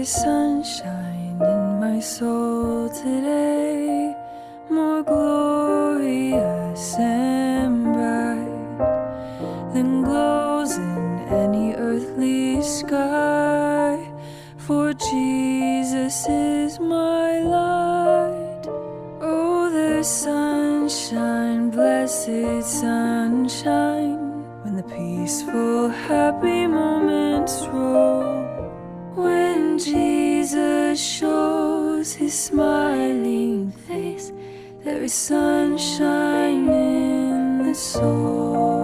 is sunshine in my soul today, more glorious and bright than glows in any earthly sky. For Jesus is my light. Oh, there's sunshine, blessed sunshine, when the peaceful, happy moments roll. When Jesus shows his smiling face, there is sunshine in the soul.